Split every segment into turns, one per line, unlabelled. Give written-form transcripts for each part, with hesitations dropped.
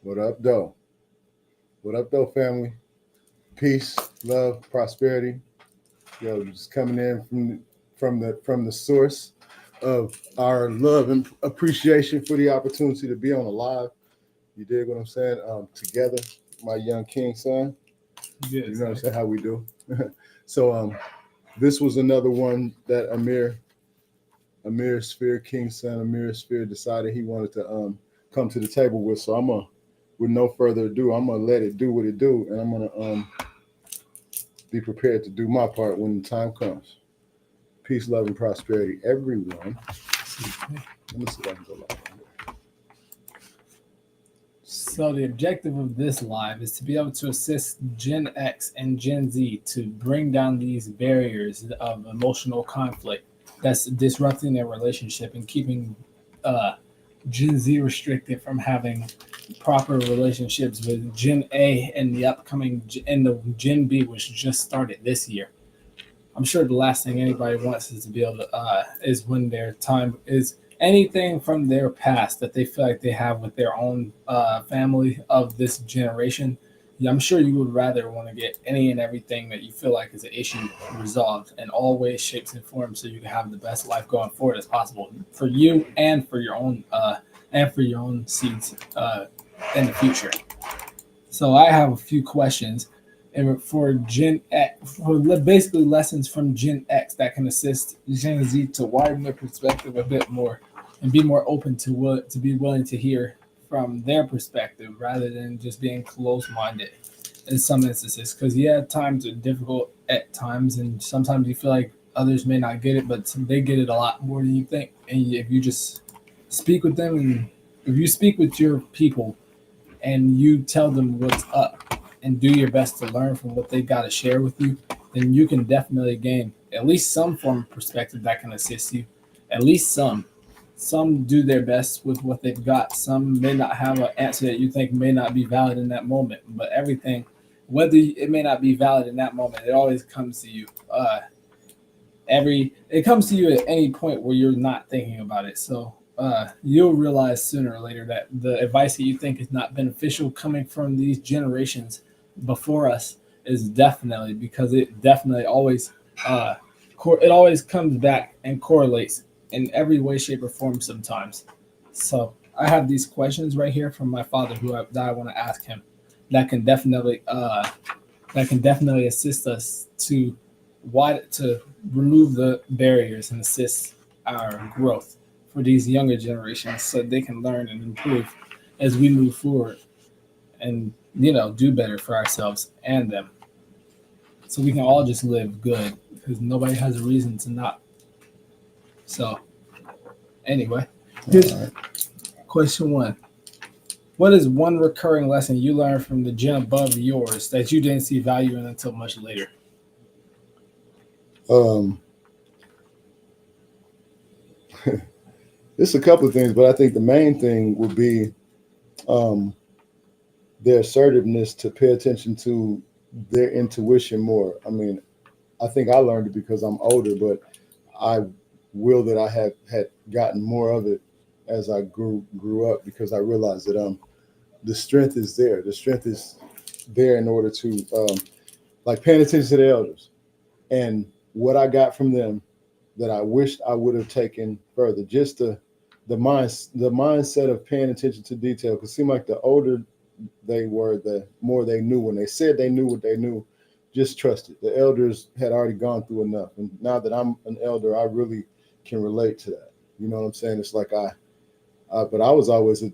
What up, though? What up, though, family? Peace, love, prosperity. Yo, just coming in from the source of our love and appreciation for the opportunity to be on a live. You dig what I'm saying? Together, my young king son. You
Yes,
know what I'm saying? How we do. So this was another one that Amirisphere, King Sun Amirisphere decided he wanted to come to the table with. So with no further ado, I'm gonna let it do what it do, and I'm gonna be prepared to do my part when the time comes. Peace, love, and prosperity, everyone. Let me see if I can go live.
so the objective of this live is to be able to assist Gen X and Gen Z to bring down these barriers of emotional conflict that's disrupting their relationship and keeping uh, Gen Z restricted from having proper relationships with Gen A and the and the Gen B, which just started this year. I'm sure the last thing anybody wants is to be able to is when their time is anything from their past that they feel like they have with their own family of this generation. Yeah, I'm sure you would rather want to get any and everything that you feel like is an issue resolved in all ways, shapes, and forms, so you can have the best life going forward as possible for you and for your own seeds in the future. So I have a few questions and for Gen X, for basically lessons from Gen X that can assist Gen Z to widen their perspective a bit more and be more open to be willing to hear from their perspective rather than just being close-minded in some instances. Because yeah, times are difficult at times, and sometimes you feel like others may not get it, but they get it a lot more than you think. And if you just speak with them, and if you speak with your people and you tell them what's up and do your best to learn from what they got to share with you, then you can definitely gain at least some form of perspective that can assist you. At least some. Some do their best with what they've got. Some may not have an answer that you think may not be valid in that moment, but everything, whether it may not be valid in that moment, it always comes to you. It comes to you at any point where you're not thinking about it. So you'll realize sooner or later that the advice that you think is not beneficial coming from these generations before us is definitely because it definitely always uh, it always comes back and correlates in every way, shape, or form sometimes. So I have these questions right here from my father that I want to ask him that can definitely assist us to remove the barriers and assist our growth for these younger generations so they can learn and improve as we move forward and do better for ourselves and them so we can all just live good because nobody has a reason to not. So anyway, here's
All right.
question one. What is one recurring lesson you learned from the gen above yours that you didn't see value in until much later?
Um, it's a couple of things, but I think the main thing would be um, their assertiveness to pay attention to their intuition more. I mean, I think I learned it because I'm older, but I will that I had gotten more of it as I grew up because I realized that the strength is there. The strength is there in order to like paying attention to the elders and what I got from them that I wished I would have taken further. Just the mindset of paying attention to detail. Because it seemed like the older they were, the more they knew. When they said they knew what they knew, just trust it. The elders had already gone through enough, and now that I'm an elder, I really can relate to that. You know what I'm saying? It's like but I was always a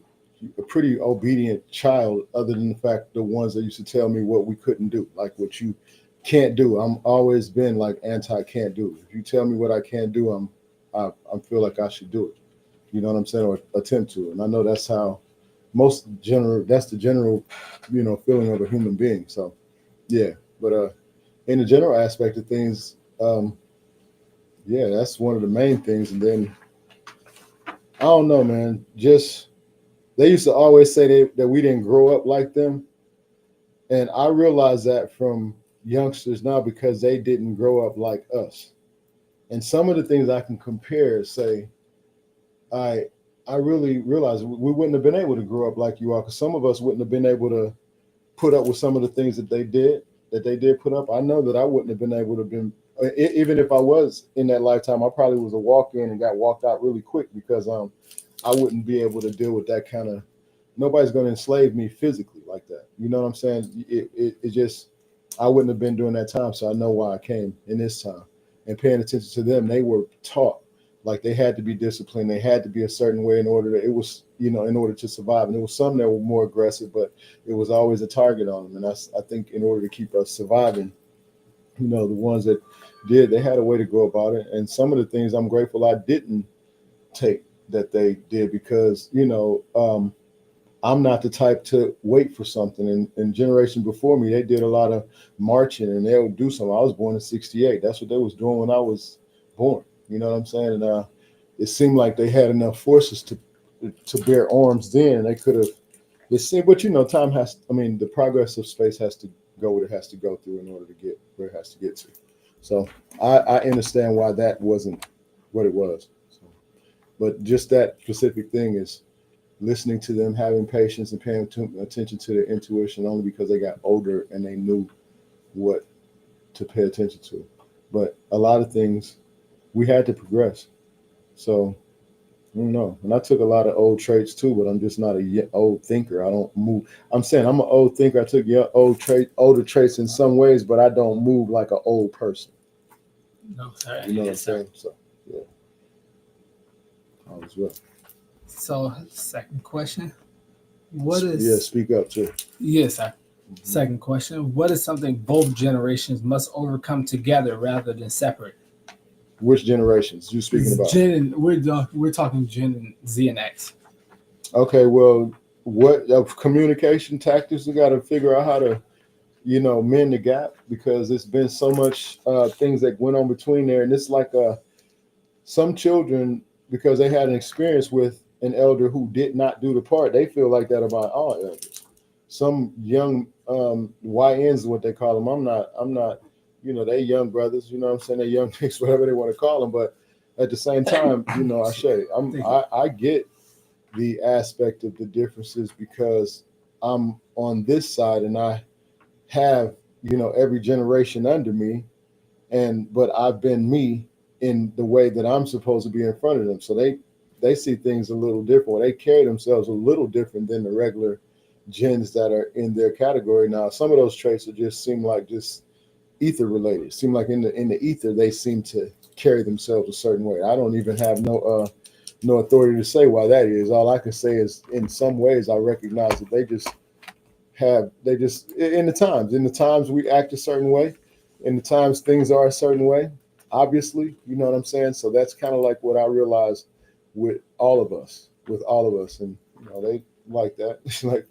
pretty obedient child, other than the fact the ones that used to tell me what we couldn't do, like what you can't do. I'm always been like anti can't do. If you tell me what I can't do, I feel like I should do it. You know what I'm saying, or attempt to. And I know that's how that's the general, feeling of a human being. So yeah, but in the general aspect of things, yeah, that's one of the main things. And then I don't know, man. Just they used to always say that we didn't grow up like them, and I realize that from youngsters now because they didn't grow up like us. And some of the things I can compare, say, I I really realized we wouldn't have been able to grow up like you are, because some of us wouldn't have been able to put up with some of the things that they did put up. I know that I wouldn't have been able to been even if I was in that lifetime, I probably was a walk in and got walked out really quick because I wouldn't be able to deal with that kind of. Nobody's going to enslave me physically like that. You know what I'm saying? It just I wouldn't have been during that time, so I know why I came in this time. And paying attention to them, they were taught like they had to be disciplined. They had to be a certain way in order to. It was in order to survive. And there was some that were more aggressive, but it was always a target on them. And I think in order to keep us surviving, the ones that did, they had a way to go about it. And some of the things I'm grateful I didn't take that they did because I'm not the type to wait for something. And generation before me, they did a lot of marching and they would do something. I was born in '68. That's what they was doing when I was born. You know what I'm saying? And it seemed like they had enough forces to bear arms then. They could have. It seemed, but time has. I mean, the progress of space has to go what it has to go through in order to get where it has to get to. So I understand why that wasn't what it was. So, but just that specific thing is listening to them, having patience, and paying attention to their intuition only because they got older and they knew what to pay attention to. But a lot of things we had to progress. So I don't know. And I took a lot of old traits too, but I'm just not a old thinker. I don't move. I'm saying I'm an old thinker. I took older traits in some ways, but I don't move like an old person.
No, sorry.
You know what I'm
Yes, sir.
saying? So yeah, all is well.
So, second question. What is
Yeah, speak up too.
Yes, sir. Second question. What is something both generations must overcome together rather than separate?
Which generations you speaking about?
We're talking Gen Z and X.
Okay, well, what communication tactics we got to figure out how to, mend the gap because it's been so much things that went on between there, and it's like some children because they had an experience with an elder who did not do the part, they feel like that about all elders. Some young YNs is what they call them. I'm not, they young brothers, you know what I'm saying? They young chicks, whatever they want to call them. But at the same time, I get the aspect of the differences because I'm on this side and I have, every generation under me but I've been me in the way that I'm supposed to be in front of them. So they see things a little different. They carry themselves a little different than the regular gens that are in their category. Now, some of those traits seem like just ether related. Seem like in the ether they seem to carry themselves a certain way. I don't even have no authority to say why that is. All I can say is in some ways I recognize that they just in the times we act a certain way, in the times things are a certain way, obviously, you know what I'm saying? So that's kind of like what I realized with all of us. And they like that. It's like,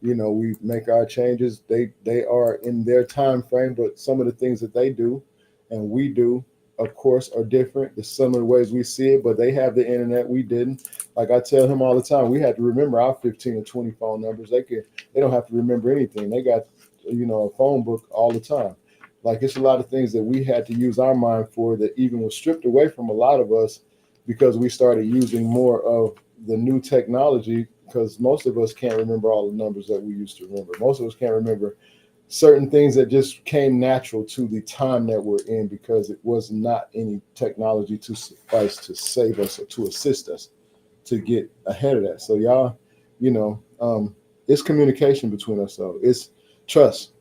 we make our changes. They are in their time frame, but some of the things that they do and we do, of course, are different. There's similar ways we see it, but they have the internet, we didn't. Like I tell him all the time, we had to remember our 15 or 20 phone numbers. They don't have to remember anything. They got, a phone book all the time. Like it's a lot of things that we had to use our mind for that even was stripped away from a lot of us because we started using more of the new technology because most of us can't remember all the numbers that we used to remember. Most of us can't remember certain things that just came natural to the time that we're in because it was not any technology to suffice to save us or to assist us to get ahead of that. So y'all, it's communication between us. So it's trust.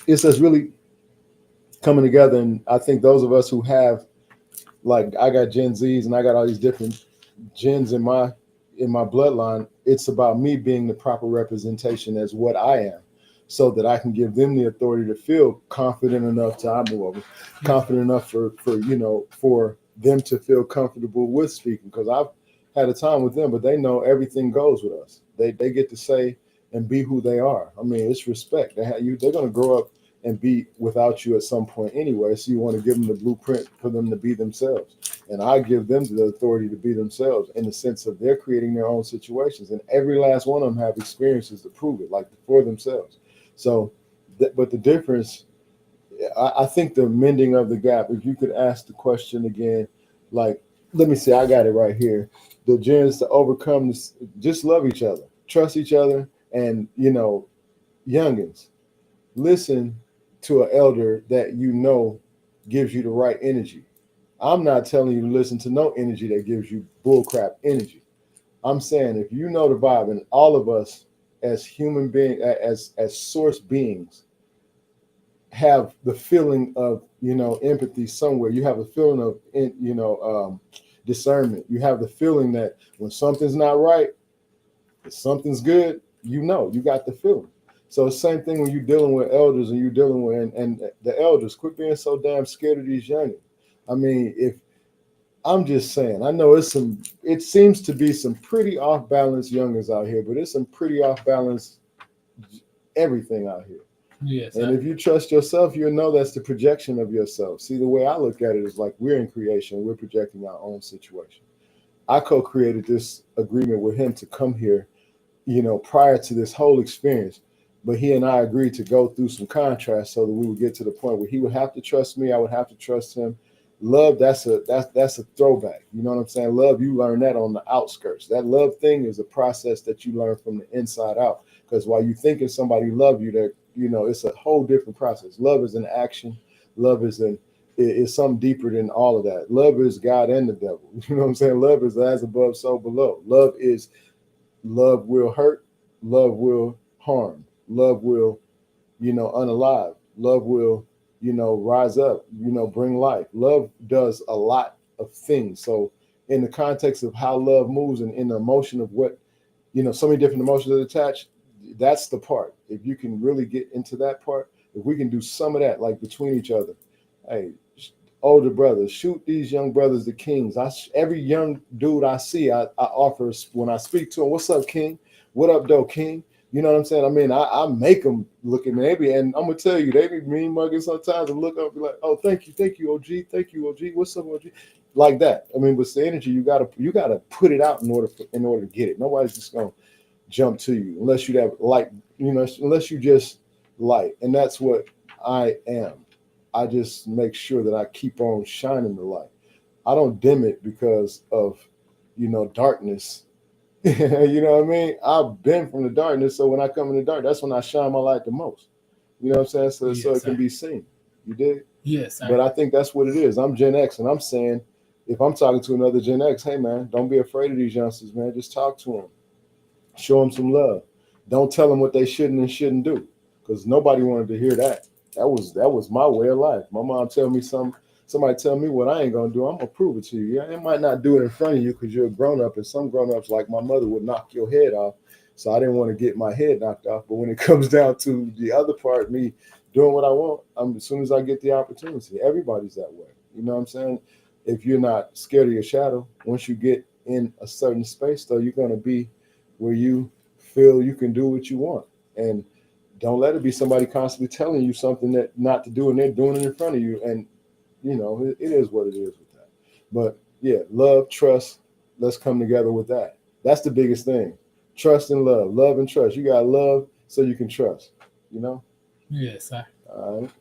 It's us really coming together. And I think those of us who have, like, I got Gen Zs and I got all these different gens in my bloodline. It's about me being the proper representation as what I am, so that I can give them the authority to feel confident enough confident enough for them to feel comfortable with speaking. Because I've had a time with them, but they know everything goes with us. They get to say and be who they are. I mean, it's respect. They're going to grow up and be without you at some point anyway. So you want to give them the blueprint for them to be themselves. And I give them the authority to be themselves in the sense of they're creating their own situations. And every last one of them have experiences to prove it, like for themselves. So, but the difference, I think the mending of the gap, if you could ask the question again, like let me see, I got it right here. The gens to overcome this, just love each other, trust each other, and youngins, listen to an elder that gives you the right energy. I'm not telling you to listen to no energy that gives you bullcrap energy. I'm saying if you know the vibe, and all of us as human beings, as source beings, have the feeling of empathy somewhere. You have a feeling of discernment. You have the feeling that when something's not right, if something's good, you got the feeling. So same thing when you're dealing with elders and you're dealing with and the elders, quit being so damn scared of these youngins. I mean, if I'm just saying, I know it seems to be some pretty off balance youngins out here, but it's some pretty off balance everything out here.
Yes,
And if you trust yourself, you'll know that's the projection of yourself. See, the way I look at it is like we're in creation, we're projecting our own situation. I co-created this agreement with him to come here, prior to this whole experience. But he and I agreed to go through some contrast so that we would get to the point where he would have to trust me, I would have to trust him. Love, that's a throwback. You know what I'm saying? Love, you learn that on the outskirts. That love thing is a process that you learn from the inside out. Because while you thinking somebody love you, that it's a whole different process. Love is an action. Love is something deeper than all of that. Love is God and the devil. You know what I'm saying? Love is as above, so below. Love will hurt. Love will harm. Love will, unalive. Love will, rise up, bring life. Love does a lot of things. So in the context of how love moves and in the emotion of what, so many different emotions are attached, that's the part. If you can really get into that part, if we can do some of that, like between each other, hey, older brothers, shoot these young brothers the kings. Every young dude I see, I offer when I speak to him, what's up, King? What up, though, King? You know what I'm saying? I mean, I make them look at me, and I'm gonna tell you, they be mean mugging sometimes and look up and be like, oh, thank you, OG, thank you, OG. What's up, OG? Like that. I mean, with the energy, you gotta put it out in order to get it. Nobody's just gonna jump to you unless you have light, unless you just light, and that's what I am. I just make sure that I keep on shining the light. I don't dim it because of darkness. You know what I mean? I've been from the darkness, so when I come in the dark, that's when I shine my light the most. You know what I'm saying? So it can be seen. You did?
Yes, sir.
But I think that's what it is. I'm Gen X, and I'm saying, if I'm talking to another Gen X, hey man, don't be afraid of these youngsters, man. Just talk to them, show them some love. Don't tell them what they shouldn't and shouldn't do, because nobody wanted to hear that. That was my way of life. My mom tell me somebody tell me what I ain't gonna do, I'm gonna prove it to you. Yeah, it might not do it in front of you because you're a grown up, and some grown ups like my mother would knock your head off. So I didn't want to get my head knocked off. But when it comes down to the other part, me doing what I want, as soon as I get the opportunity, everybody's that way. You know what I'm saying? If you're not scared of your shadow, once you get in a certain space, though, you're gonna be where you feel you can do what you want. And don't let it be somebody constantly telling you something that not to do, and they're doing it in front of you. And it is what it is with that. But yeah, love, trust. Let's come together with that. That's the biggest thing. Trust and love and trust. You got love so you can trust.
Yes, sir.
All right.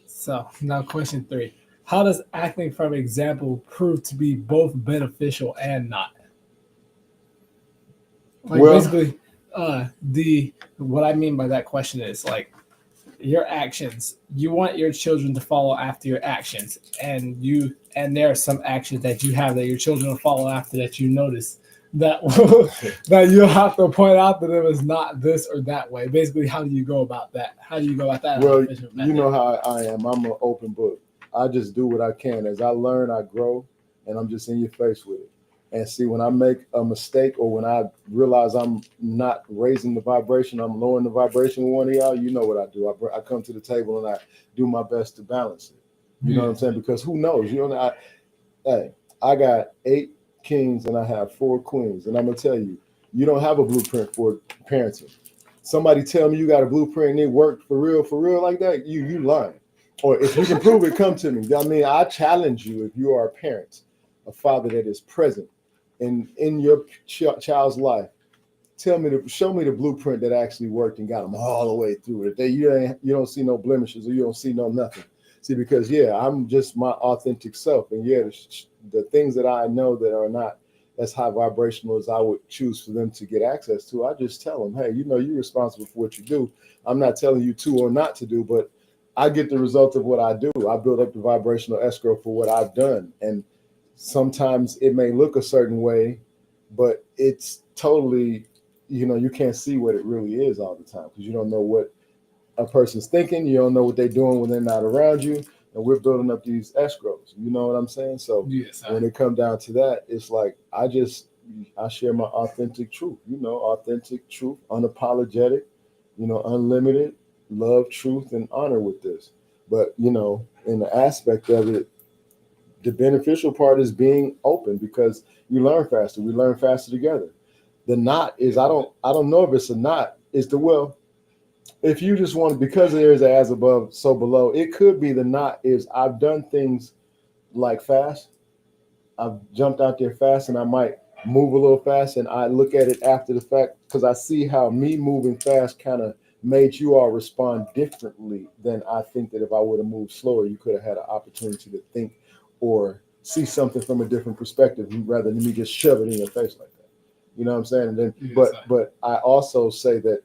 So now, question 3: how does acting from example prove to be both beneficial and not? Basically, the what I mean by that question is like your actions. You want your children to follow after your actions, and there are some actions that you have that your children will follow after that you notice that that you'll have to point out to them is not this or that way. Basically, how do you go about that? How do you go about that?
Well, you know how I am. I'm an open book. I just do what I can. As I learn, I grow, and I'm just in your face with it. And see, when I make a mistake or when I realize I'm not raising the vibration, I'm lowering the vibration with one of y'all, you know what I do. I come to the table and I do my best to balance it. You know what I'm saying? Because who knows? I got 8 kings and I have 4 queens. And I'm going to tell you, you don't have a blueprint for parenting. Somebody tell me you got a blueprint and it worked for real like that, you lying. Or if you can prove it, come to me. I mean, I challenge you, if you are a parent, a father that is present in your child's life, show me the blueprint that actually worked and got them all the way through it. You don't see no blemishes or you don't see no nothing. See, because I'm just my authentic self, and the things that I know that are not as high vibrational as I would choose for them to get access to, I just tell them, hey, you're responsible for what you do. I'm not telling you to or not to do, but I get the result of what I do. I build up the vibrational escrow for what I've done, and sometimes it may look a certain way, but it's totally, you can't see what it really is all the time because you don't know what a person's thinking. You don't know what they're doing when they're not around you. And we're building up these escrows. You know what I'm saying? So
Yes,
when it comes down to that, it's like I share my authentic truth. Authentic truth, unapologetic. Unlimited love, truth, and honor with this. But in the aspect of it, the beneficial part is being open because you learn faster. We learn faster together. The knot is I don't know if it's a knot. It's if you just want, because there is an as above, so below, it could be the knot is I've done things like fast. I've jumped out there fast and I might move a little fast and I look at it after the fact because I see how me moving fast kind of made you all respond differently than I think that if I would have moved slower, you could have had an opportunity to think or see something from a different perspective rather than me just shove it in your face like that. You know what I'm saying? And then, but I also say that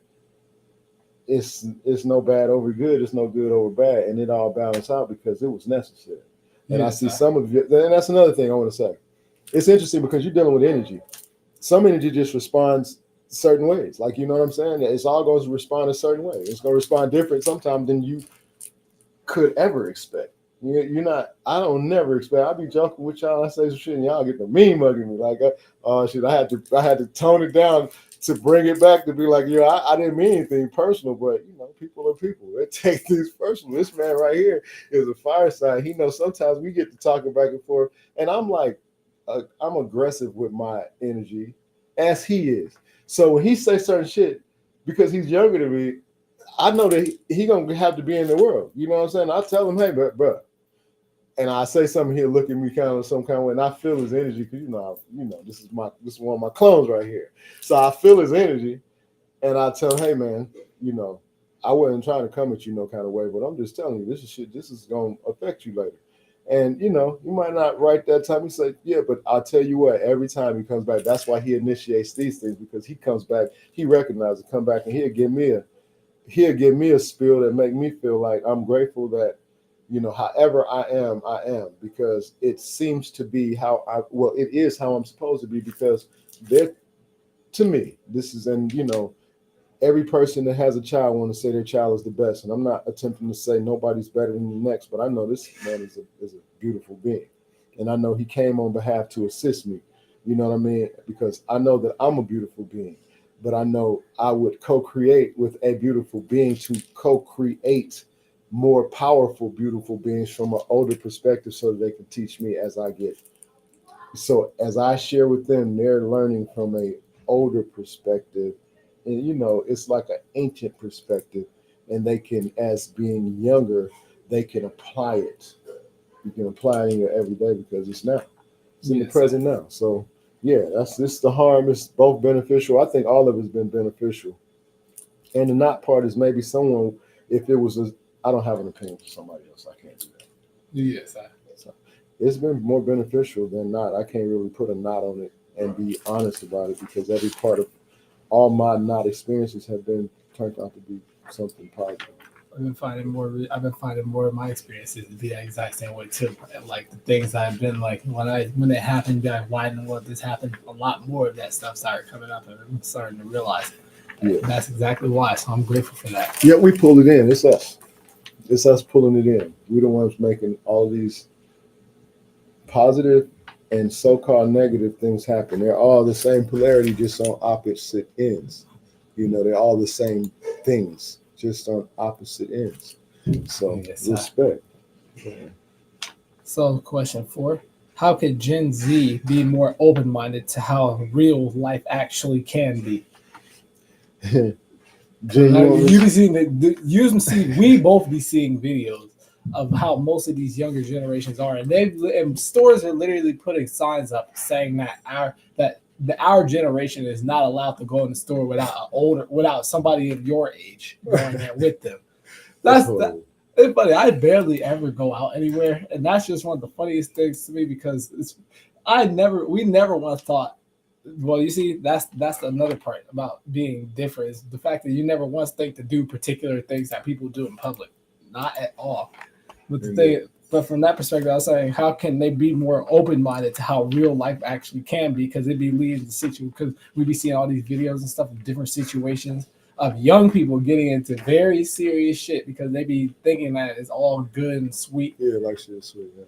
it's no bad over good, it's no good over bad, and it all balanced out because it was necessary. And I see some of you, and that's another thing I want to say. It's interesting because you're dealing with energy. Some energy just responds certain ways. Like, you know what I'm saying? It's all going to respond a certain way. It's going to respond different sometimes than you could ever expect. You're not, I don't never expect. I'll be joking with y'all. I say some shit and y'all get the mean mugging me. Like, shit, I had to tone it down to bring it back to be like, I didn't mean anything personal, but people are people. They take things personal. This man right here is a fireside. He knows sometimes we get to talking back and forth, and I'm like, I'm aggressive with my energy, as he is. So when he says certain shit, because he's younger than me, I know that he gonna have to be in the world. You know what I'm saying? I tell him, hey, bro, and I say something, he'll look at me kind of some kind of way, and I feel his energy because this is one of my clones right here. So I feel his energy, and I tell him, hey man, I wasn't trying to come at you no kind of way, but I'm just telling you, this is shit. This is gonna affect you later. And you might not right that time. He say, yeah, but I'll tell you what. Every time he comes back, that's why he initiates these things because he comes back, he recognizes, come back, and he'll give me a spiel that make me feel like I'm grateful that. However I am because it seems to be it is how I'm supposed to be because to me, this is, and every person that has a child want to say their child is the best. And I'm not attempting to say nobody's better than the next, but I know this man is a beautiful being. And I know he came on behalf to assist me. You know what I mean? Because I know that I'm a beautiful being, but I know I would co-create with a beautiful being to co-create more powerful, beautiful beings from an older perspective so that they can teach me as I get. So as I share with them, they're learning from a older perspective. And, it's like an ancient perspective. And they can, as being younger, they can apply it. You can apply it in your everyday because it's now. It's in the present now. So, this the harm. It's both beneficial. I think all of it's been beneficial. And the not part is maybe someone, if it was I don't have an opinion for somebody else. I can't do that.
Yes,
so it's been more beneficial than not. I can't really put a knot on it and be honest about it because every part of all my not experiences have been turned out to be something positive.
I've been finding more of my experiences to be that exact same way too. Like the things I've been like when it happened, like why didn't let this happen? A lot more of that stuff started coming up, and I'm starting to realize it. Yeah. That's exactly why. So I'm grateful for that.
Yeah, we pulled it in. It's us. It's us pulling it in. We're the ones making all these positive and so-called negative things happen. They're all the same polarity, just on opposite ends. They're all the same things, just on opposite ends. So respect.
So question 4. How could Gen Z be more open-minded to how real life actually can be? We both be seeing videos of how most of these younger generations are, and stores are literally putting signs up saying that our generation is not allowed to go in the store without somebody of your age going there with them. It's funny. I barely ever go out anywhere, and that's just one of the funniest things to me because we never once thought. Well, you see, that's another part about being different is the fact that you never once think to do particular things that people do in public, not at all. But the thing, but from that perspective, I was saying, how can they be more open minded to how real life actually can be? Because it'd be leading to situations because we'd be seeing all these videos and stuff of different situations of young people getting into very serious shit because they be thinking that it's all good and sweet.
Yeah, like shit sweet. Yeah.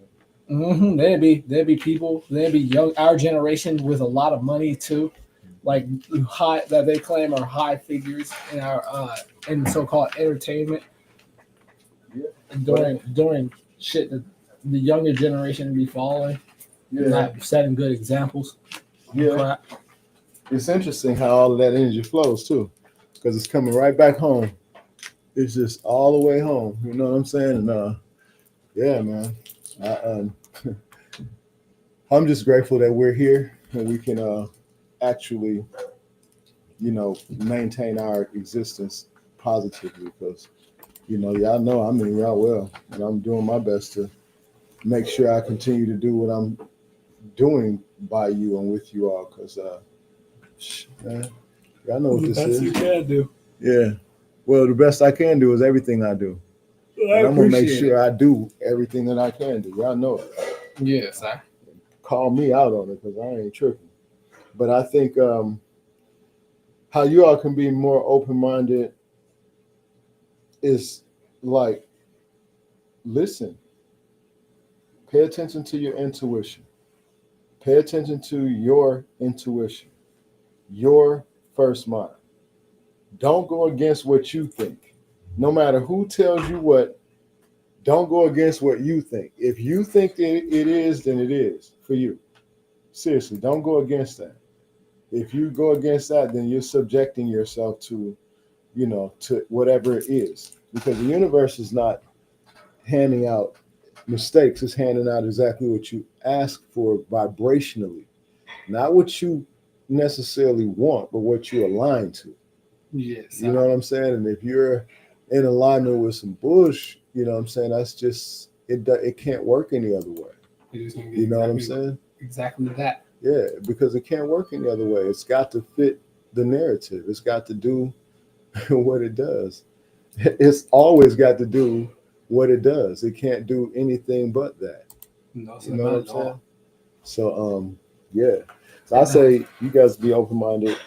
There'd be people, there'd be young our generation with a lot of money too, like high that they claim are high figures in our in so-called entertainment
Yeah.
during shit that the younger generation be following, not setting good examples.
Yeah.
Crap.
It's interesting how all of that energy flows too, because it's coming right back home. It's just all the way home. You know what I'm saying? And yeah, man. I, I'm just grateful that we're here and we can actually, maintain our existence positively. Because y'all know I mean y'all well, and I'm doing my best to make sure I continue to do what I'm doing by you and with you all. Because man, y'all know what this is.
You can do.
Yeah. Well, the best I can do is everything I do. And I'm gonna make sure I do everything that I can do. Y'all know it.
Yes, sir.
Call me out on it because I ain't tripping. But I think how you all can be more open minded is like, listen, pay attention to your intuition, pay attention to your intuition, your first mind. Don't go against what you think. No matter who tells you what, don't go against what you think. If you think that it is, then it is for you. Seriously, don't go against that. If you go against that, then you're subjecting yourself to, to whatever it is. Because the universe is not handing out mistakes, it's handing out exactly what you ask for vibrationally. Not what you necessarily want, but what you align to.
Yes,
You know what I'm saying? And if you're in alignment with some bush, you know what I'm saying? That's just it can't work any other way. You know what I'm saying?
Exactly that.
Yeah, because it can't work any other way. It's got to fit the narrative. It's got to do what it does. It's always got to do what it does. It can't do anything but that.
No,
You know what I'm saying? So yeah. So I say you guys be open minded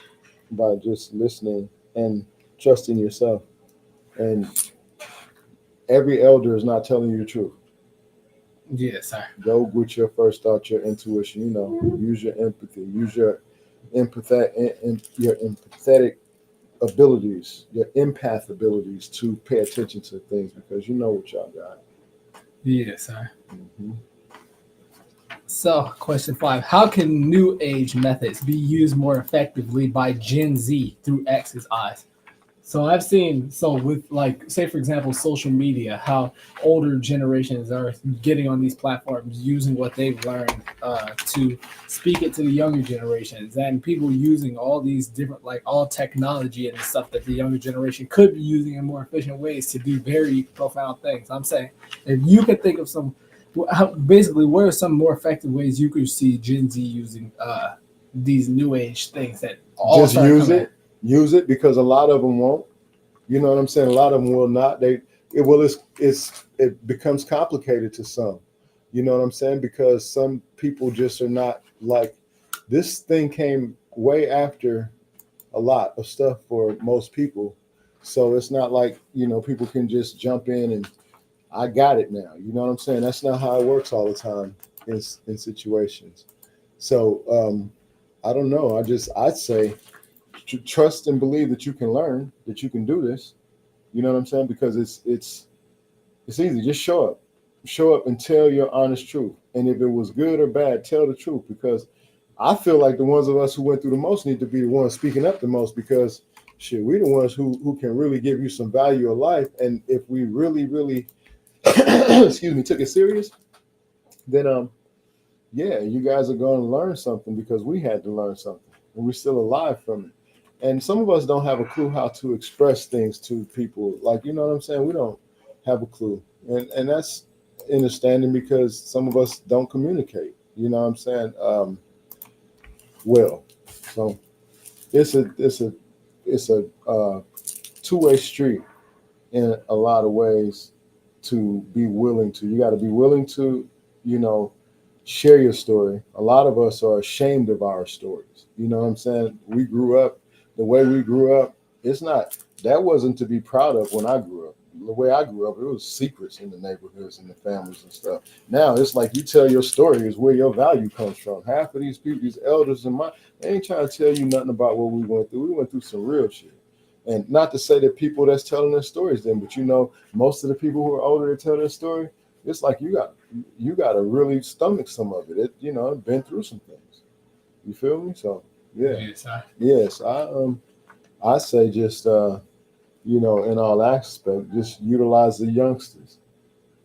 by just listening and trusting yourself. And every elder is not telling you the truth.
Yes, sir.
Go with your first thought, your intuition. Use your empathy. Use your empathetic abilities, your empath abilities to pay attention to things because you know what y'all got.
Yes, sir.
Mm-hmm.
So, question 5: how can New Age methods be used more effectively by Gen Z through X's eyes? So I've seen with like say for example social media how older generations are getting on these platforms using what they've learned to speak it to the younger generations and people using all these different like all technology and stuff that the younger generation could be using in more efficient ways to do very profound things. I'm saying if you could think of basically what are some more effective ways you could see Gen Z using these new age things that all
just use it because a lot of them won't. You know what I'm saying? A lot of them will not. It becomes complicated to some. You know what I'm saying? Because some people just are not like this thing came way after a lot of stuff for most people. So it's not like, people can just jump in and I got it now. You know what I'm saying? That's not how it works all the time in situations. So I don't know. I'd say trust and believe that you can learn, that you can do this. You know what I'm saying? Because it's easy. Just show up and tell your honest truth. And if it was good or bad, tell the truth. Because I feel like the ones of us who went through the most need to be the ones speaking up the most. Because shit, we're the ones who can really give you some value of life. And if we really, really, excuse me, took it serious, then yeah, you guys are going to learn something because we had to learn something, and we're still alive from it. And some of us don't have a clue how to express things to people. Like, you know what I'm saying? We don't have a clue. and that's understanding because some of us don't communicate. You know what I'm saying? Well, so it's a two-way street in a lot of ways to be willing to. You got to be willing to, you know, share your story. A lot of us are ashamed of our stories. You know what I'm saying? We grew up the way we grew up. It's not that wasn't to be proud of when I grew up. The way I grew up, it was secrets in the neighborhoods and the families and stuff. Now it's like you tell your story is where your value comes from. Half of these people, these elders in my, they ain't trying to tell you nothing about what we went through. We went through some real shit. And not to say that people that's telling their stories then, but you know, most of the people who are older to tell their story, it's like you got to really stomach some of it. It you know, I've been through some things. You feel me? So yeah,
Yes, I,
yes. I say just you know, in all aspect, just utilize the youngsters,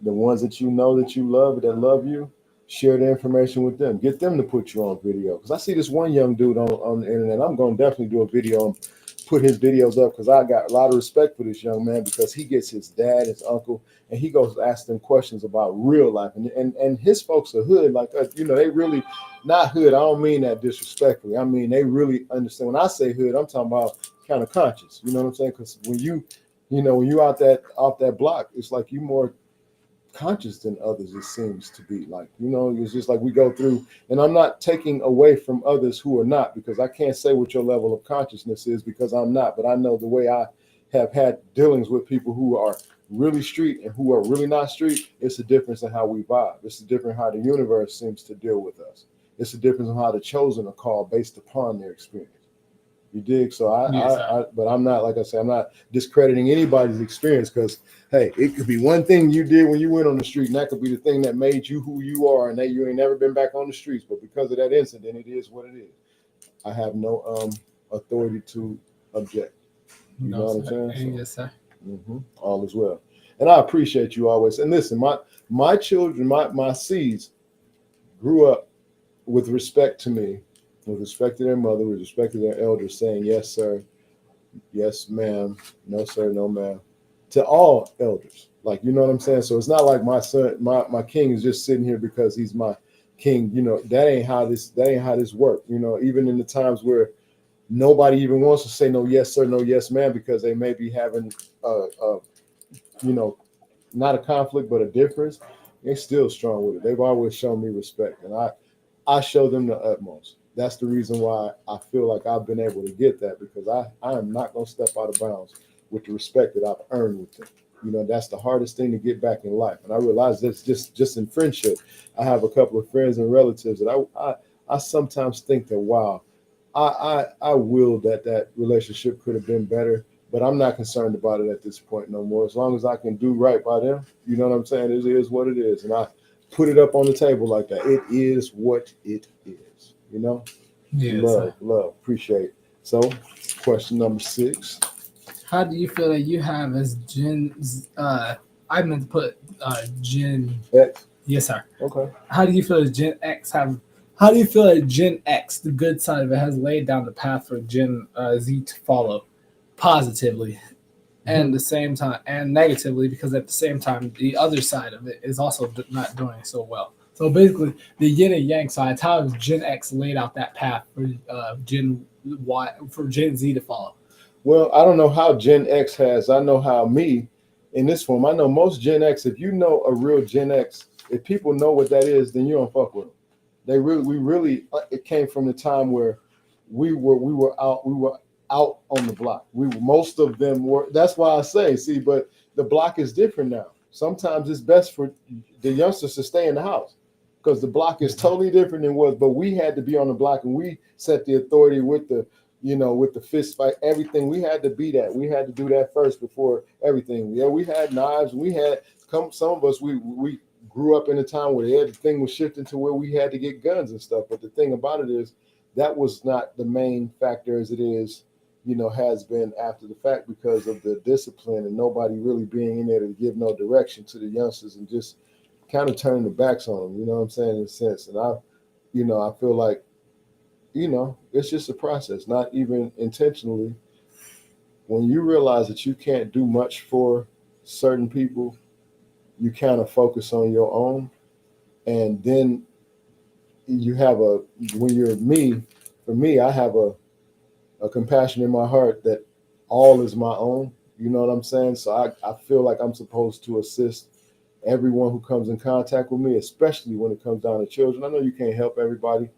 the ones that you love, that love you. Share the information with them. Get them to put you on video. Because I see this one young dude on the internet. I'm going to definitely do a video and put his videos up because I got a lot of respect for this young man because he gets his dad, his uncle, and he goes to ask them questions about real life. And his folks are hood like us. You know, they really not hood. I don't mean that disrespectfully. I mean they really understand. When I say hood, I'm talking about kind of conscious. You know what I'm saying? Because when you out that off that block, it's like you more conscious than others. It seems to be like it's just like we go through, and I'm not taking away from others who are not, because I can't say what your level of consciousness is because I'm not, but I know the way I have had dealings with people who are really street and who are really not street. It's a difference in how we vibe. It's a different how the universe seems to deal with us. It's a difference in how the chosen are called based upon their experience. You dig? So
yes, I,
but I'm not, like I say, I'm not discrediting anybody's experience because hey, it could be one thing you did when you went on the street, and that could be the thing that made you who you are, and that you ain't never been back on the streets. But because of that incident, it is what it is. I have no authority to object. You know
no,
what I'm
sir.
saying?
And
So
yes, sir.
all is well. And I appreciate you always. And listen, my children, my seeds grew up with respect to me, with respect to their mother, with respect to their elders, saying yes, sir, yes, ma'am, no, sir, no, ma'am, to all elders. Like, you know what I'm saying? So it's not like my son, my king is just sitting here because he's my king. You know, that ain't how this work. You know, even in the times where nobody even wants to say no, yes, sir, no, yes, ma'am, because they may be having you know, not a conflict, but a difference, they're still strong with it. They've always shown me respect. And I show them the utmost. That's the reason why I feel like I've been able to get that, because I am not going to step out of bounds with the respect that I've earned with them. You know, that's the hardest thing to get back in life. And I realize that's just in friendship. I have a couple of friends and relatives that I sometimes think that, wow, I will that relationship could have been better, but I'm not concerned about it at this point no more. As long as I can do right by them, you know what I'm saying? It is what it is. And I put it up on the table like that. It is what it is. You know,
Yes, sir.
love, appreciate. So, question number 6.
How do you feel that you have as Gen? I meant to put Gen.
X.
Yes, sir.
Okay.
How do you feel that Gen X have? How do you feel that Gen X, the good side of it, has laid down the path for Gen Z to follow positively, and the same time, and negatively, because at the same time, the other side of it is also not doing so well. So basically, the yin and yang sides. How has Gen X laid out that path for Gen Y, for Gen Z to follow?
Well, I don't know how Gen X has. I know how me in this form. I know most Gen X. If you know a real Gen X, if people know what that is, then you don't fuck with them. We really it came from the time where we were out on the block. Most of them were. That's why I say, see, but the block is different now. Sometimes it's best for the youngsters to stay in the house because the block is totally different than was. But we had to be on the block, and we set the authority with the with the fist fight, everything. We had to be that. We had to do that first before everything. Yeah, we had knives. We had some of us. We grew up in a time where everything was shifting to where we had to get guns and stuff. But the thing about it is that was not the main factor as it is, has been after the fact because of the discipline and nobody really being in there to give no direction to the youngsters and just kind of turning the backs on them. You know what I'm saying? In a sense, and I feel like it's just a process, not even intentionally. When you realize that you can't do much for certain people, you kind of focus on your own, and then you have a when you're me. For me, I have a compassion in my heart that all is my own. You know what I'm saying? So I feel like I'm supposed to assist everyone who comes in contact with me, especially when it comes down to children. I know you can't help everybody,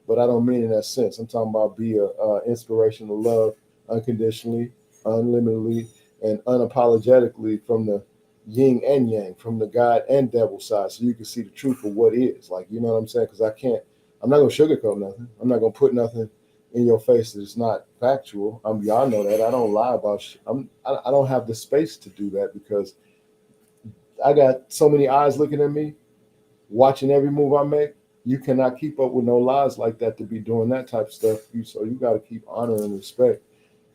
but I don't mean in that sense. I'm talking about be a inspirational love unconditionally, unlimitedly, and unapologetically from the yin and yang, from the God and devil side, so you can see the truth of what is. Like, you know what I'm saying? Because I'm not gonna sugarcoat nothing. I'm not gonna put nothing in your face that is not factual. Y'all know that I don't lie about. I don't have the space to do that because I got so many eyes looking at me, watching every move I make. You cannot keep up with no lies like that to be doing that type of stuff. So you got to keep honor and respect,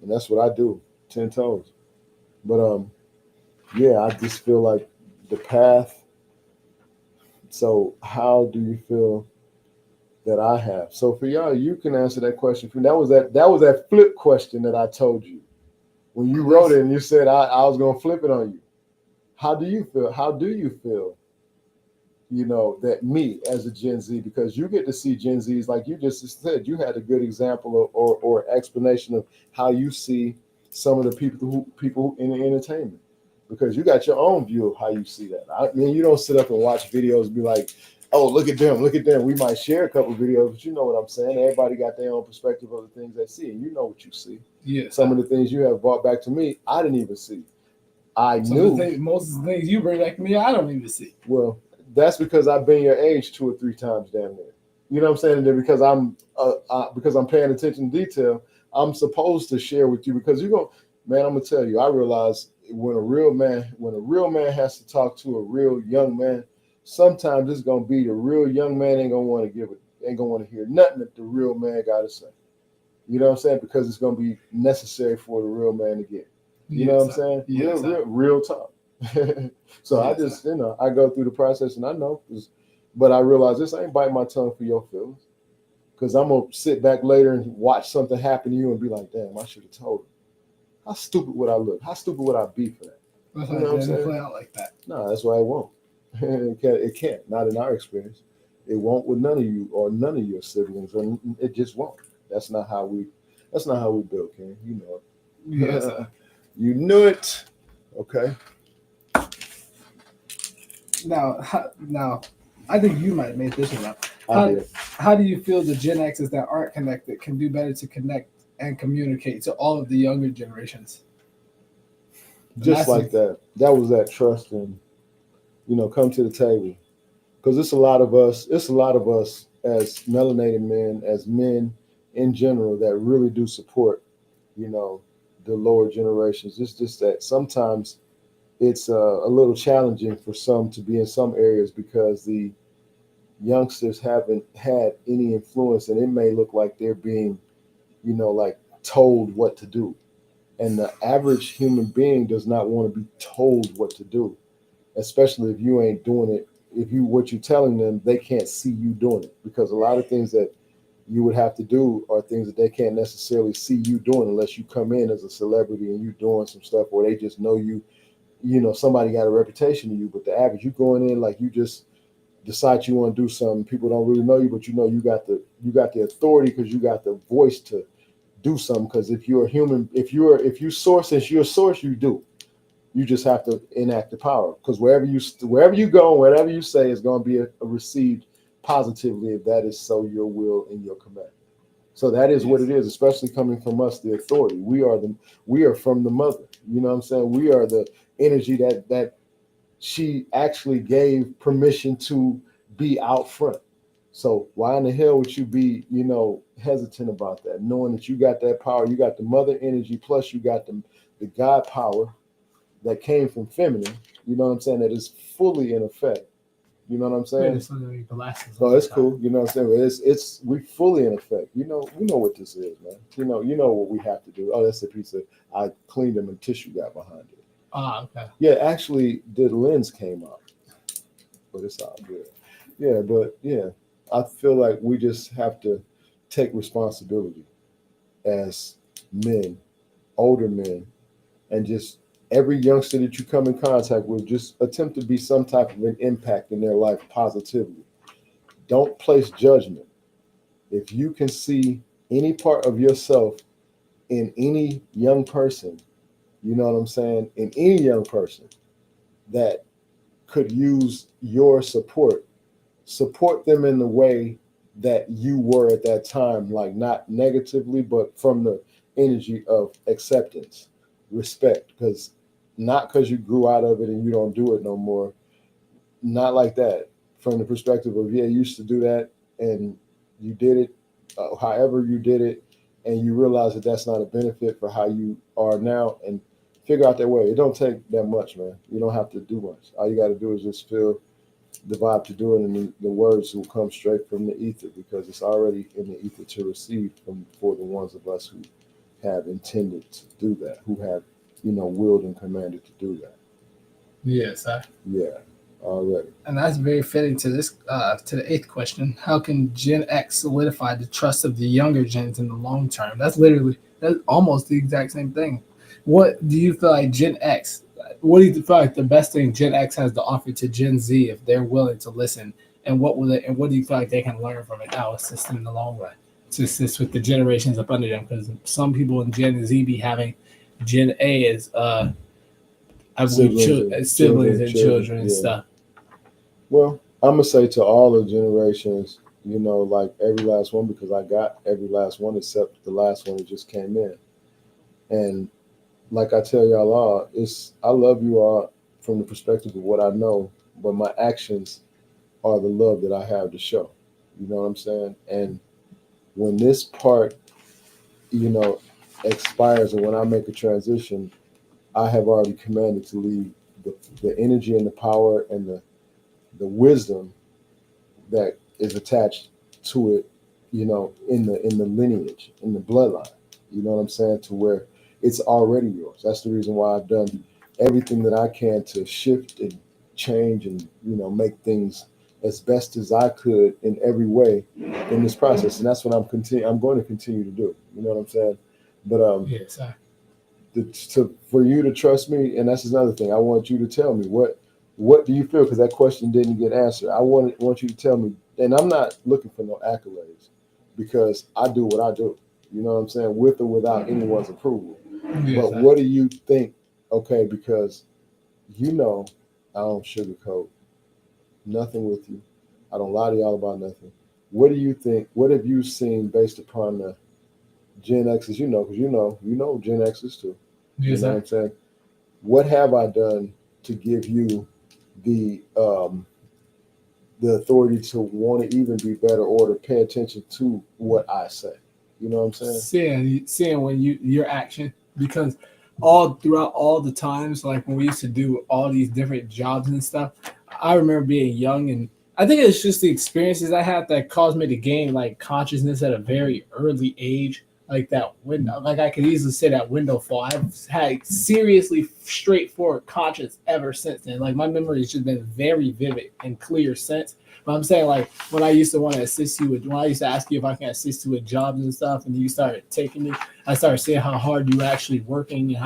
and that's what I do, 10 toes. But yeah, I just feel like the path. So how do you feel that I have? So for y'all, you can answer that question. That was that flip question that I told you when you wrote it, and you said I was gonna flip it on you. How do you feel? How do you feel? That me as a Gen Z, because you get to see Gen Zs, like you just said, you had a good example or explanation of how you see some of the people in the entertainment, because you got your own view of how you see that. I mean, you don't sit up and watch videos and be like, oh, look at them, look at them. We might share a couple of videos, but you know what I'm saying. Everybody got their own perspective of the things they see, and you know what you see.
Yeah.
Some of the things you have brought back to me, I didn't even see.
Most of the things you bring back to me, I don't even see.
Well, that's because I've been your age 2 or 3 times, damn near. You know what I'm saying? And then because I'm paying attention to detail, I'm supposed to share with you, because man. I'm gonna tell you. I realize when a real man has to talk to a real young man, sometimes it's gonna be the real young man ain't gonna want to hear nothing that the real man got to say. You know what I'm saying? Because it's gonna be necessary for the real man to get. You know what I'm saying?
Yes,
real talk. So I just, I go through the process, and I know, but I realize this ain't biting my tongue for your feelings, because I'm gonna sit back later and watch something happen to you and be like, damn, I should have told him. How stupid would I look? How stupid would I be for that?
That's why it doesn't play out like that.
No, that's why it won't. It can't. Not in our experience. It won't with none of you or none of your siblings, and it just won't. That's not how we build, King. You know it.
Yes,
you knew it. Okay.
Now, I think you might make this one up.
I
How do you feel the Gen X's that aren't connected can do better to connect and communicate to all of the younger generations?
Just like that. That was that trust and come to the table. Because it's a lot of us as melanated men, as men in general, that really do support, the lower generations. It's just that sometimes it's a little challenging for some to be in some areas, because the youngsters haven't had any influence, and it may look like they're being, like told what to do. And the average human being does not want to be told what to do, especially if you ain't doing it. If what you're telling them, they can't see you doing it, because a lot of things that you would have to do are things that they can't necessarily see you doing unless you come in as a celebrity and you doing some stuff where they just know you. Somebody got a reputation to you, but the average, you going in like you just decide you want to do something. People don't really know you, but you got the authority, because you got the voice to do something. Because if you're a human, if you source, as your source, you do. You just have to enact the power, because wherever you go, whatever you say is going to be received positively, if that is so your will and your command. So that is what it is, especially coming from us, the authority. We are from the mother. You know what I'm saying? We are the energy that she actually gave permission to be out front. So why in the hell would you be, hesitant about that? Knowing that you got that power, you got the mother energy, plus you got the God power that came from feminine, you know what I'm saying, that is fully in effect. You know what I'm saying? No, it's cool. You know what I'm saying? It's we fully in effect. You know what this is, man. You know what we have to do. Oh, that's a piece of I cleaned them and tissue got behind it.
Okay.
Yeah, actually the lens came out. But it's all good. Yeah, but yeah. I feel like we just have to take responsibility as men, older men, and just every youngster that you come in contact with, just attempt to be some type of an impact in their life positively. Don't place judgment. If you can see any part of yourself in any young person, you know what I'm saying, in any young person that could use your support them in the way that you were at that time, like not negatively, but from the energy of acceptance, respect, because not because you grew out of it and you don't do it no more, not like that. From the perspective of, yeah, you used to do that and you did it, however you did it, and you realize that that's not a benefit for how you are now, and figure out that way. It don't take that much, man. You don't have to do much. All you got to do is just feel the vibe to do it, and the words will come straight from the ether because it's already in the ether to receive from for the ones of us who have intended to do that, who have, willed and commanded to do that.
Yes,
Yeah, already.
and that's very fitting to this to the eighth question. How can Gen X solidify the trust of the younger gens in the long term? That's almost the exact same thing. What do you feel like Gen X? What do you feel like the best thing Gen X has to offer to Gen Z if they're willing to listen? And what do you feel like they can learn from it now, assist them in the long run, to assist with the generations up under them? Because some people in Gen Z be having Gen A as I believe siblings and children and
Yeah.
stuff.
Well, I'm gonna say to all the generations, like every last one, because I got every last one except the last one that just came in. And like I tell y'all all, I love you all from the perspective of what I know, but my actions are the love that I have to show. You know what I'm saying? And when this part, you know, expires, and when I make a transition, I have already commanded to leave the energy and the power and the wisdom that is attached to it, in the lineage, in the bloodline. You know what I'm saying? To where it's already yours. That's the reason why I've done everything that I can to shift and change and make things as best as I could in every way in this process. And that's what I'm going to continue to do. You know what I'm saying? But
Yes,
for you to trust me, and that's another thing. I want you to tell me what do you feel, because that question didn't get answered. I want you to tell me, and I'm not looking for no accolades because I do what I do. You know what I'm saying, with or without anyone's approval.
yes,
But what do you think? Okay, because I don't sugarcoat nothing with you. I don't lie to y'all about nothing. What do you think? What have you seen based upon the Gen X's? Because you know Gen X's too. You
yes,
know what I'm saying? What have I done to give you the authority to want to even be better or to pay attention to what I say? You know what I'm saying?
seeing when your action, because all throughout all the times, like when we used to do all these different jobs and stuff, I remember being young, and I think it's just the experiences I had that caused me to gain like consciousness at a very early age. Like that window, like I could easily say that window fall. I've had seriously straightforward conscience ever since then. Like my memory has just been very vivid and clear since. But I'm saying, like, when I used to want to assist you with, when I used to ask you if I can assist you with jobs and stuff, and you started taking me, I started seeing how hard you were actually working, and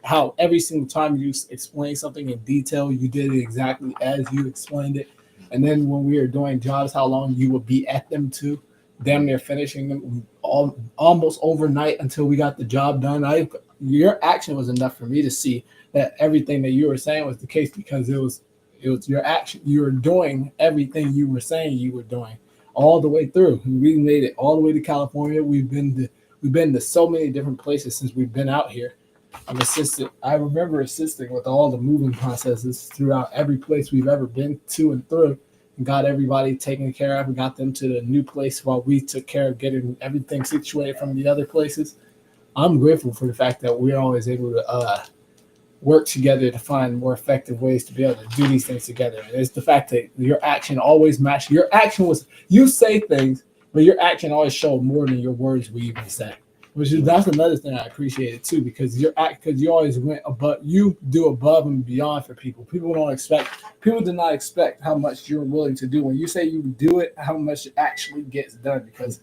how every single time you explained something in detail, you did it exactly as you explained it. And then when we were doing jobs, how long you would be at them too, damn near finishing them almost overnight until we got the job done. Your action was enough for me to see that everything that you were saying was the case, because it was your action. You were doing everything you were saying you were doing all the way through. We made it all the way to California. We've been to so many different places since we've been out here. I remember assisting with all the moving processes throughout every place we've ever been to and through, and got everybody taken care of. We got them to the new place while we took care of getting everything situated from the other places. I'm grateful for the fact that we're always able to work together to find more effective ways to be able to do these things together. And it's the fact that your action always matched. Your action was, you say things, but your action always showed more than your words would even say. That's another thing I appreciated too, because you always went above, you do above and beyond for people. People do not expect how much you're willing to do. When you say you do it, how much it actually gets done, because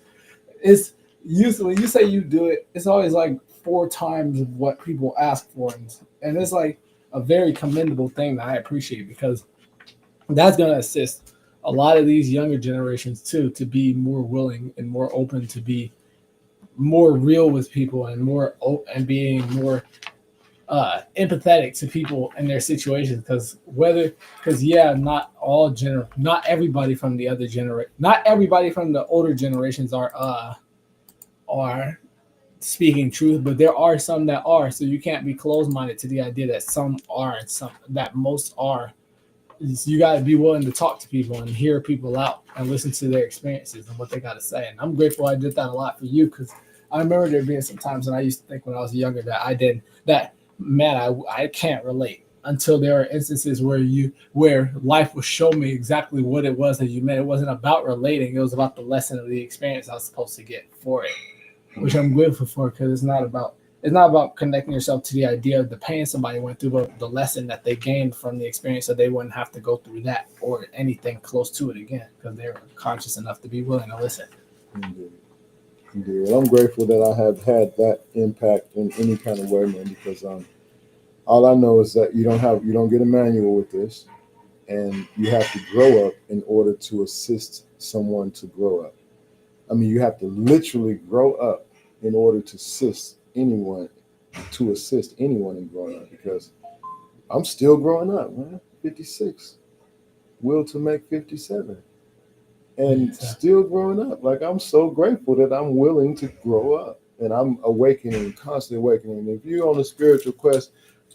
it's usually when you say you do it, it's always like 4 times of what people ask for. And And it's like a very commendable thing that I appreciate because that's going to assist a lot of these younger generations too to be more willing and more open to be more real with people and and being more empathetic to people and their situations because yeah, not everybody from the other generation, not everybody from the older generations are speaking truth, but there are some that are. So you can't be closed minded to the idea that some are and some that most are. You got to be willing to talk to people and hear people out and listen to their experiences and what they got to say. And I'm grateful I did that a lot for you because I remember there being some times when I used to think when I was younger that I did that. Man, I can't relate until there are instances where life will show me exactly what it was that you meant. It wasn't about relating; it was about the lesson of the experience I was supposed to get for it, which I'm grateful for because it's not about connecting yourself to the idea of the pain somebody went through, but the lesson that they gained from the experience so they wouldn't have to go through that or anything close to it again because they were conscious enough to be willing to listen.
Indeed. Indeed. Well, I'm grateful that I have had that impact in any kind of way, man, because all I know is that you don't get a manual with this, and you have to grow up in order to assist someone to grow up. I mean, you have to literally grow up in order to assist anyone in growing up because I'm still growing up, man. 56, will to make 57, and
So,
still growing up. Like, I'm so grateful that I'm willing to grow up and I'm awakening, constantly awakening. If you're on a spiritual quest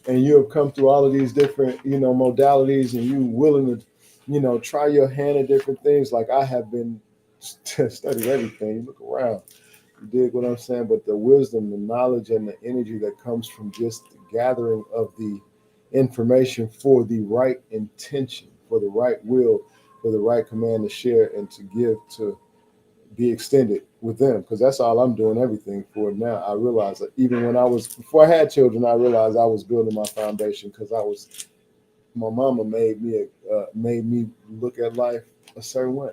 and you have come through all of these different, modalities, and you willing to, try your hand at different things, like I have been studied everything. You look around, you dig what I'm saying? But the wisdom, the knowledge, and the energy that comes from just the gathering of the information for the right intention, for the right will, for the right command to share and to give to be extended with them, because that's all I'm doing everything for now. I realize that even before I had children, I realized I was building my foundation because my mama made me look at life a certain way.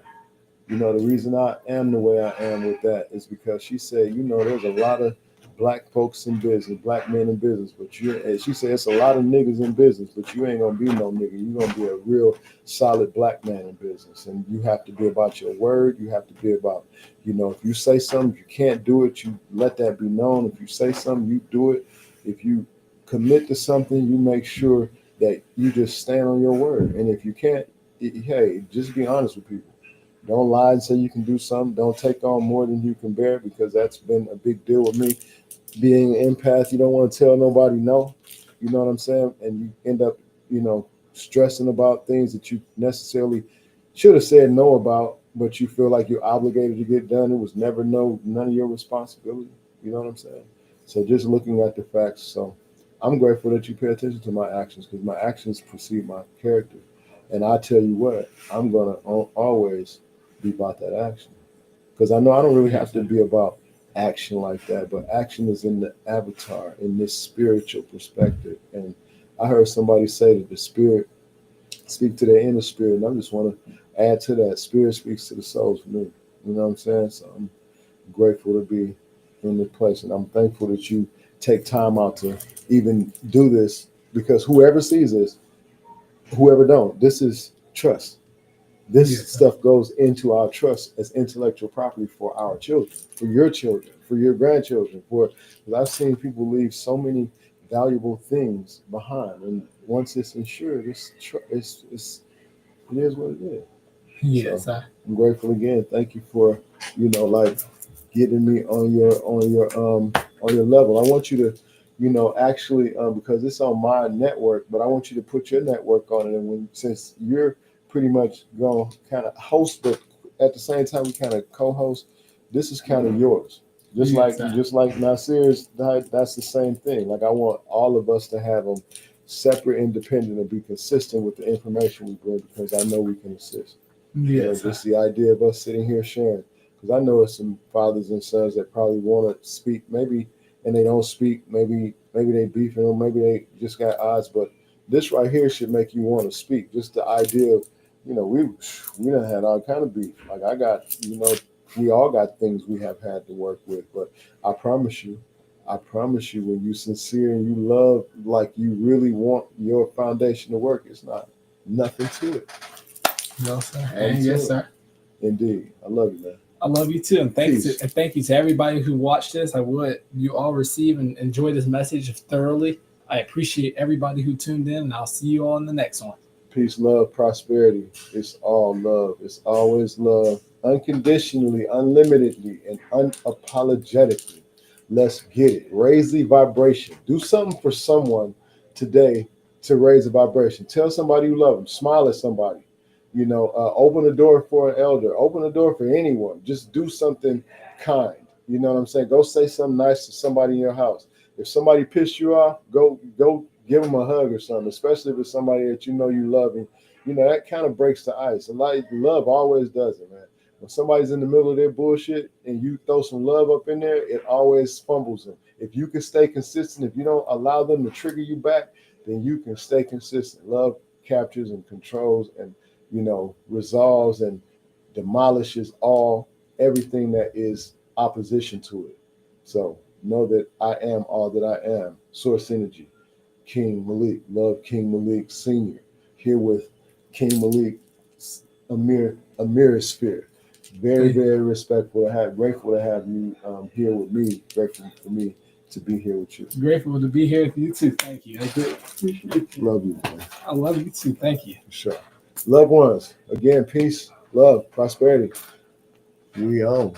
The reason I am the way I am with that is because she said, there's a lot of black folks in business, black men in business, and she said, it's a lot of niggas in business, but you ain't gonna be no nigga. You're gonna be a real solid black man in business. And you have to be about your word. You have to be about, if you say something, you can't do it, you let that be known. If you say something, you do it. If you commit to something, you make sure that you just stand on your word. And if you can't, hey, just be honest with people. Don't lie and say you can do something. Don't take on more than you can bear, because that's been a big deal with me. Being an empath, you don't want to tell nobody no. You know what I'm saying? And you end up, stressing about things that you necessarily should have said no about, but you feel like you're obligated to get done. It was never none of your responsibility. You know what I'm saying? So just looking at the facts. So I'm grateful that you pay attention to my actions, because my actions precede my character. And I tell you what, I'm gonna always be about that action, because I know I don't really have to be about action like that, but action is in the avatar, in this spiritual perspective. And I heard somebody say that the spirit speak to their inner spirit, and I just want to add to that. Spirit speaks to the souls for me. You know what I'm saying? So I'm grateful to be in this place, and I'm thankful that you take time out to even do this, because whoever sees this, whoever don't, this is trust. This
yes,
stuff goes into our trust as intellectual property for our children, for your grandchildren. Because I've seen people leave so many valuable things behind, and once it's insured, it is what it is. So
yes,
I'm grateful again. Thank you for like getting me on your level. I want you to actually, because it's on my network, but I want you to put your network on it. And since you're pretty much going to kind of host, but at the same time we kind of co-host, this is kind of yours. Just like
yes,
just like Nasir's, that's the same thing. Like, I want all of us to have them separate, independent, and be consistent with the information we bring, because I know we can assist.
yes,
Just the idea of us sitting here sharing. Because I know it's some fathers and sons that probably want to speak, maybe, and they don't speak. Maybe they beefing, or maybe they just got odds. But this right here should make you want to speak. Just the idea of, we done had all kind of beef. Like, I got, we all got things we have had to work with. But I promise you, I promise you, when you sincere and you love, like you really want your foundation to work, it's not nothing to it.
No, sir.
Nothing
And
to
yes,
it.
sir.
Indeed. I love you, man.
I love you too, and
Peace.
thank you to everybody who watched this. I would you all receive and enjoy this message thoroughly. I appreciate everybody who tuned in, and I'll see you on the next one.
Peace, love, prosperity. It's all love. It's always love. Unconditionally, unlimitedly, and unapologetically. Let's get it. Raise the vibration. Do something for someone today to raise the vibration. Tell somebody you love them. Smile at somebody. Open the door for an elder. Open the door for anyone. Just do something kind. You know what I'm saying? Go say something nice to somebody in your house. If somebody pissed you off, go give them a hug or something, especially if it's somebody that you know you love. And, that kind of breaks the ice. And like love always does it, man. When somebody's in the middle of their bullshit and you throw some love up in there, it always fumbles them. If you can stay consistent, if you don't allow them to trigger you back, then you can stay consistent. Love captures and controls and, resolves and demolishes everything that is opposition to it. So know that I am all that I am. Source energy. King Malik, love King Malik Sr. Here with King Malik Amirisphere. Very, very respectful grateful to have you here with me. Grateful for me to be here with you.
Grateful to be here with you too. Thank you.
Love you, man.
I love you too. Thank you.
For sure. Loved ones, again, peace, love, prosperity. We own.